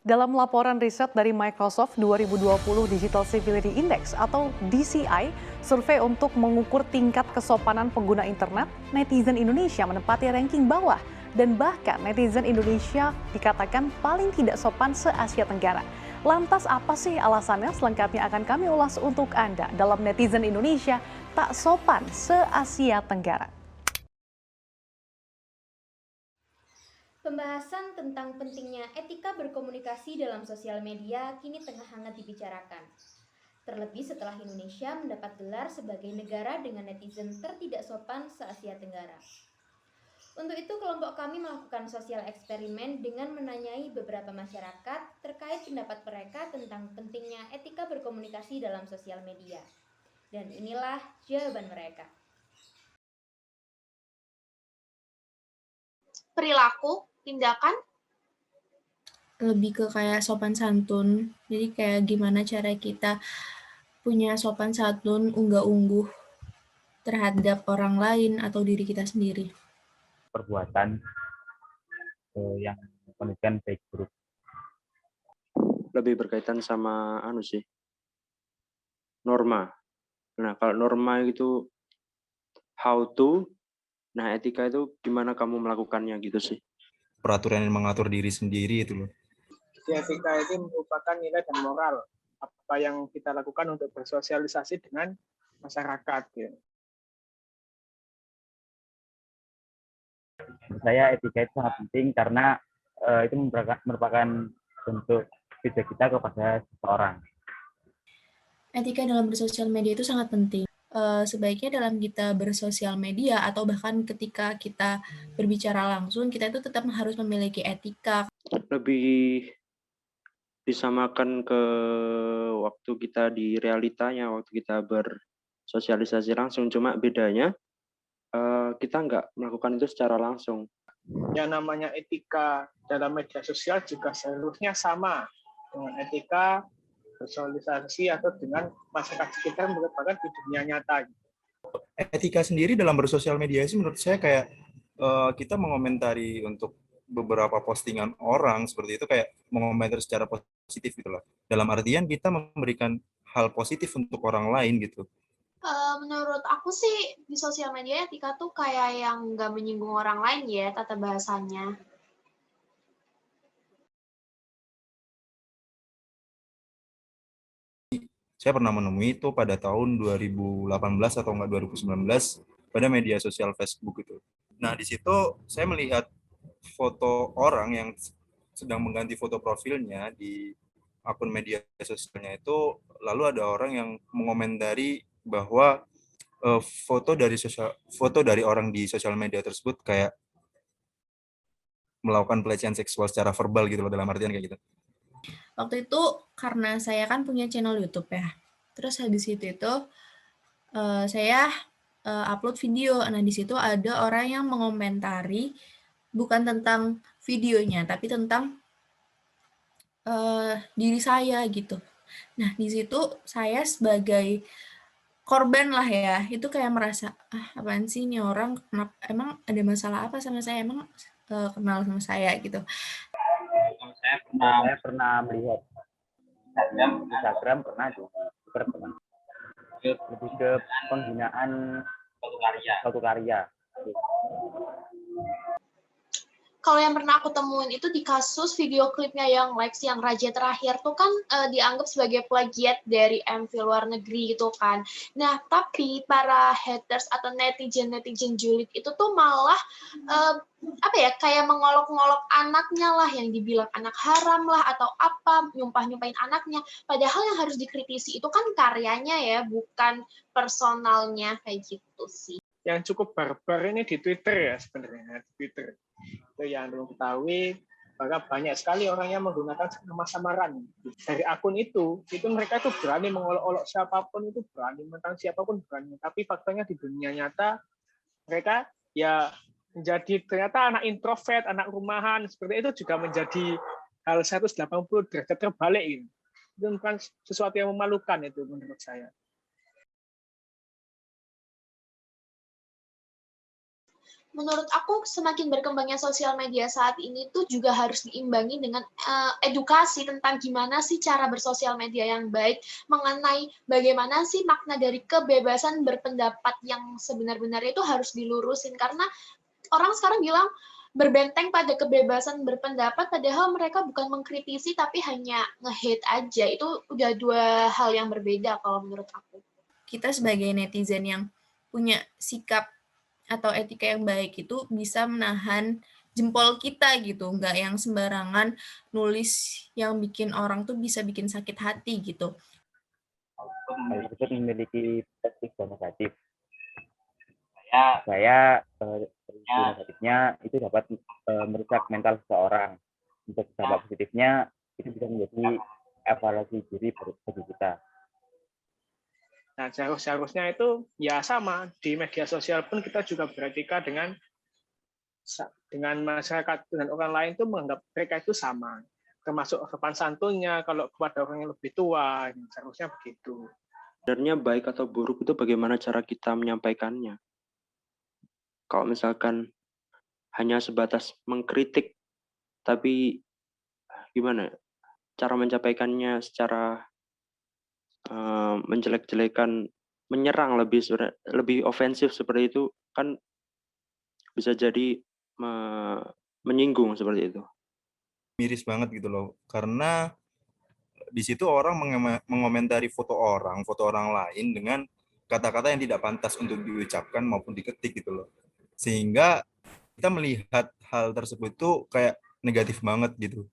Dalam laporan riset dari Microsoft 2020 Digital Civility Index atau DCI, survei untuk mengukur tingkat kesopanan pengguna internet, netizen Indonesia menempati ranking bawah dan bahkan netizen Indonesia dikatakan paling tidak sopan se-Asia Tenggara. Lantas apa sih alasannya? Selengkapnya akan kami ulas untuk Anda dalam netizen Indonesia tak sopan se-Asia Tenggara. Pembahasan tentang pentingnya etika berkomunikasi dalam sosial media kini tengah hangat dibicarakan. Terlebih setelah Indonesia mendapat gelar sebagai negara dengan netizen tertidak sopan se-Asia Tenggara. Untuk itu, kelompok kami melakukan sosial eksperimen dengan menanyai beberapa masyarakat terkait pendapat mereka tentang pentingnya etika berkomunikasi dalam sosial media. Dan inilah jawaban mereka. Perilaku, tindakan, lebih ke kayak sopan santun. Jadi kayak gimana cara kita punya sopan santun, unggah-ungguh terhadap orang lain atau diri kita sendiri. Perbuatan yang pendidikan baik buruk. Lebih berkaitan sama norma. Nah, kalau norma itu how to, nah etika itu gimana kamu melakukannya gitu sih. Peraturan yang mengatur diri sendiri itu loh. Etika itu merupakan nilai dan moral apa yang kita lakukan untuk bersosialisasi dengan masyarakat. Ya. Saya etika itu sangat penting karena itu merupakan bentuk feedback kita kepada seseorang. Etika dalam bersosial media itu sangat penting. Sebaiknya dalam kita bersosial media atau bahkan ketika kita berbicara langsung, kita itu tetap harus memiliki etika. Lebih disamakan ke waktu kita di realitanya, waktu kita bersosialisasi langsung. Cuma bedanya kita nggak melakukan itu secara langsung. Yang namanya etika dalam media sosial juga seharusnya sama dengan etika bersosialisasi atau dengan masyarakat sekitar merupakan di dunia nyata. Etika sendiri dalam bersosial media sih menurut saya kayak kita mengomentari untuk beberapa postingan orang seperti itu kayak mengomentari secara positif gitu loh. Dalam artian kita memberikan hal positif untuk orang lain gitu. menurut aku sih di sosial media etika tuh kayak yang nggak menyinggung orang lain ya tata bahasanya. Saya pernah menemui itu pada tahun 2018 atau enggak 2019 pada media sosial Facebook itu. Nah, di situ saya melihat foto orang yang sedang mengganti foto profilnya di akun media sosialnya itu, lalu ada orang yang mengomentari bahwa foto dari orang di sosial media tersebut kayak melakukan pelecehan seksual secara verbal gitu loh, dalam artian kayak gitu. Waktu itu karena saya kan punya channel YouTube ya. Terus habis itu saya upload video. Nah, di situ ada orang yang mengomentari bukan tentang videonya, tapi tentang diri saya gitu. Nah, di situ saya sebagai korban lah ya, itu kayak merasa, apaan sih ini orang, emang ada masalah apa sama saya, emang kenal sama saya gitu. Saya pernah melihat Instagram pernah juga pernah lebih ke penghinaan suatu karya. Kalau yang pernah aku temuin itu di kasus video klipnya yang Lex yang Raja Terakhir tuh kan dianggap sebagai plagiat dari MV luar negeri gitu kan. Nah, tapi para haters atau netizen julid itu tuh malah kayak mengolok-ngolok anaknya lah, yang dibilang anak haram lah atau apa, nyumpahin anaknya. Padahal yang harus dikritisi itu kan karyanya ya, bukan personalnya, kayak gitu sih. Yang cukup barbar ini di Twitter ya sebenarnya, di Twitter. Itu yang belum ketahui, bahkan banyak sekali orang yang menggunakan nama samaran. Dari akun itu mereka itu berani mengolok-olok siapapun, itu berani tentang siapapun berani. Tapi faktanya di dunia nyata, mereka ya menjadi ternyata anak introvert, anak rumahan, seperti itu juga menjadi hal 180 derajat terbalik. Ini. Itu bukan sesuatu yang memalukan itu menurut saya. menurut aku semakin berkembangnya sosial media saat ini tuh juga harus diimbangi dengan edukasi tentang gimana sih cara bersosial media yang baik, mengenai bagaimana sih makna dari kebebasan berpendapat yang sebenar-benarnya itu harus dilurusin. Karena orang sekarang bilang berbenteng pada kebebasan berpendapat, padahal mereka bukan mengkritisi tapi hanya nge-hate aja. Itu udah dua hal yang berbeda kalau menurut aku. Kita sebagai netizen yang punya sikap atau etika yang baik itu bisa menahan jempol kita gitu, nggak yang sembarangan nulis yang bikin orang tuh bisa bikin sakit hati gitu. Hal tersebut memiliki positif dan negatif. Saya negatifnya itu dapat merusak mental seseorang. Untuk dampak positifnya itu bisa menjadi evaluasi diri bagi kita. Nah, seharusnya itu ya sama, di media sosial pun kita juga beretika dengan masyarakat, dengan orang lain itu menganggap mereka itu sama. Termasuk sopan santunnya kalau kepada orang yang lebih tua, seharusnya begitu. Sebenarnya baik atau buruk itu bagaimana cara kita menyampaikannya. Kalau misalkan hanya sebatas mengkritik, tapi gimana cara menyampaikannya secara menjelek-jelekan, menyerang lebih ofensif seperti itu kan bisa jadi menyinggung seperti itu. Miris banget gitu loh, karena di situ orang mengomentari foto orang lain dengan kata-kata yang tidak pantas untuk diucapkan maupun diketik gitu loh, sehingga kita melihat hal tersebut tuh kayak negatif banget gitu.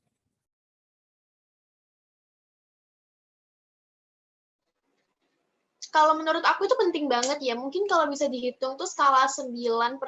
Kalau menurut aku itu penting banget ya. Mungkin kalau bisa dihitung tuh skala 9/10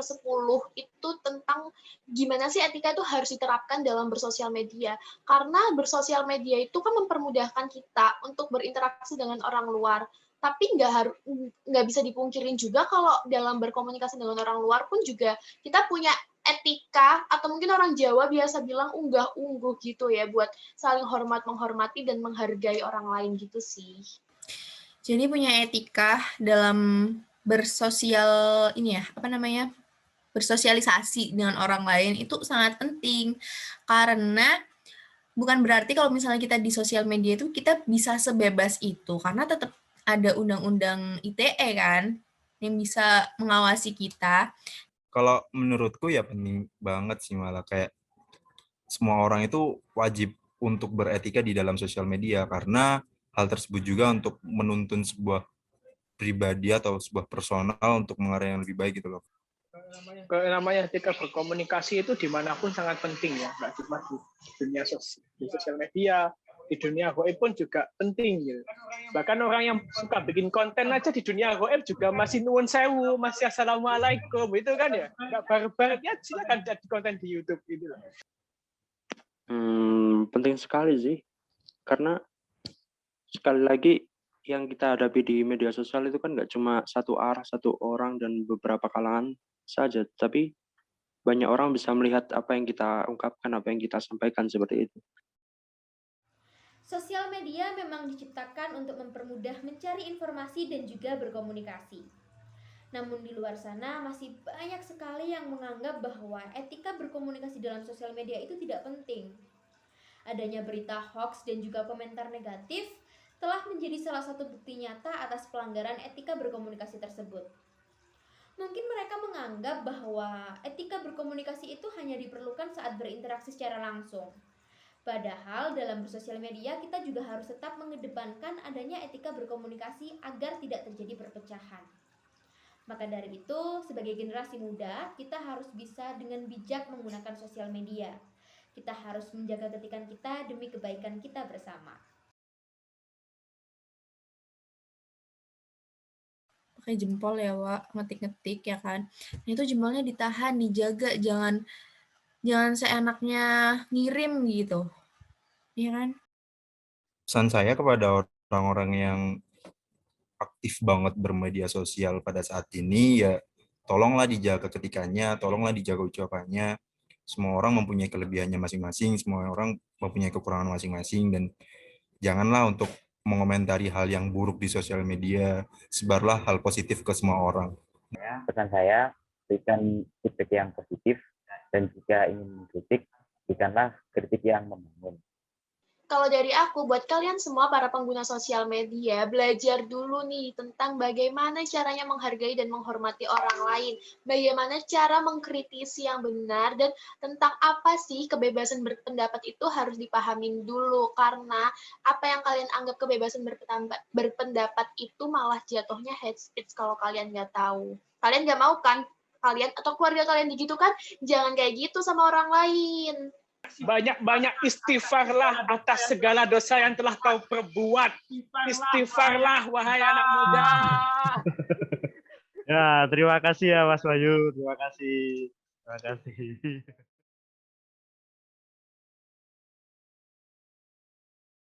itu tentang gimana sih etika itu harus diterapkan dalam bersosial media. Karena bersosial media itu kan mempermudahkan kita untuk berinteraksi dengan orang luar. Tapi nggak bisa dipungkirin juga kalau dalam berkomunikasi dengan orang luar pun juga kita punya etika, atau mungkin orang Jawa biasa bilang unggah-ungguh gitu ya, buat saling menghormati dan menghargai orang lain gitu sih. Jadi punya etika dalam bersosial bersosialisasi dengan orang lain itu sangat penting, karena bukan berarti kalau misalnya kita di sosial media itu kita bisa sebebas itu, karena tetap ada undang-undang ITE kan yang bisa mengawasi kita. Kalau menurutku ya penting banget sih, malah kayak semua orang itu wajib untuk beretika di dalam sosial media, karena hal tersebut juga untuk menuntun sebuah pribadi atau sebuah personal untuk mengarah yang lebih baik gitu loh. Namanya etika berkomunikasi itu dimanapun sangat penting ya, nggak cuma di dunia sosial media, di dunia goib pun juga penting gitu. Bahkan orang yang suka bikin konten aja di dunia goib juga masih nuwun sewu, masih assalamualaikum, itu kan ya, nggak bareng-bareng ya, silakan jadi konten di YouTube gitu loh. Penting sekali sih, karena sekali lagi yang kita hadapi di media sosial itu kan nggak cuma satu arah, satu orang dan beberapa kalangan saja, tapi banyak orang bisa melihat apa yang kita ungkapkan, apa yang kita sampaikan seperti itu. Sosial media memang diciptakan untuk mempermudah mencari informasi dan juga berkomunikasi. Namun di luar sana masih banyak sekali yang menganggap bahwa etika berkomunikasi dalam sosial media itu tidak penting. Adanya berita hoax dan juga komentar negatif telah menjadi salah satu bukti nyata atas pelanggaran etika berkomunikasi tersebut. Mungkin mereka menganggap bahwa etika berkomunikasi itu hanya diperlukan saat berinteraksi secara langsung. Padahal dalam bersosial media kita juga harus tetap mengedepankan adanya etika berkomunikasi agar tidak terjadi perpecahan. Maka dari itu, sebagai generasi muda, kita harus bisa dengan bijak menggunakan sosial media. Kita harus menjaga ketikan kita demi kebaikan kita bersama. Pakai jempol ya, Wak, ngetik-ngetik ya kan. Nah, itu jempolnya ditahan, dijaga, jangan seenaknya ngirim gitu. Iya kan? Pesan saya kepada orang-orang yang aktif banget bermedia sosial pada saat ini, ya tolonglah dijaga ketikanya, tolonglah dijaga ucapannya. Semua orang mempunyai kelebihannya masing-masing, semua orang mempunyai kekurangan masing-masing, dan janganlah untuk mengomentari hal yang buruk di sosial media, sebarlah hal positif ke semua orang. Pesan saya, berikan feedback yang positif, dan jika ingin mengkritik, berikanlah kritik yang membangun. Kalau dari aku, buat kalian semua para pengguna sosial media, belajar dulu nih tentang bagaimana caranya menghargai dan menghormati orang lain, bagaimana cara mengkritisi yang benar, dan tentang apa sih kebebasan berpendapat itu harus dipahamin dulu, karena apa yang kalian anggap kebebasan berpendapat itu malah jatuhnya hate speech kalau kalian nggak tahu. Kalian nggak mau kan? Kalian atau keluarga kalian begitu kan? Jangan kayak gitu sama orang lain. Banyak-banyak istighfarlah atas segala dosa yang telah kau perbuat. Istighfarlah, wahai anak muda. Ya, terima kasih ya Mas Bayu. Terima kasih. Terima kasih.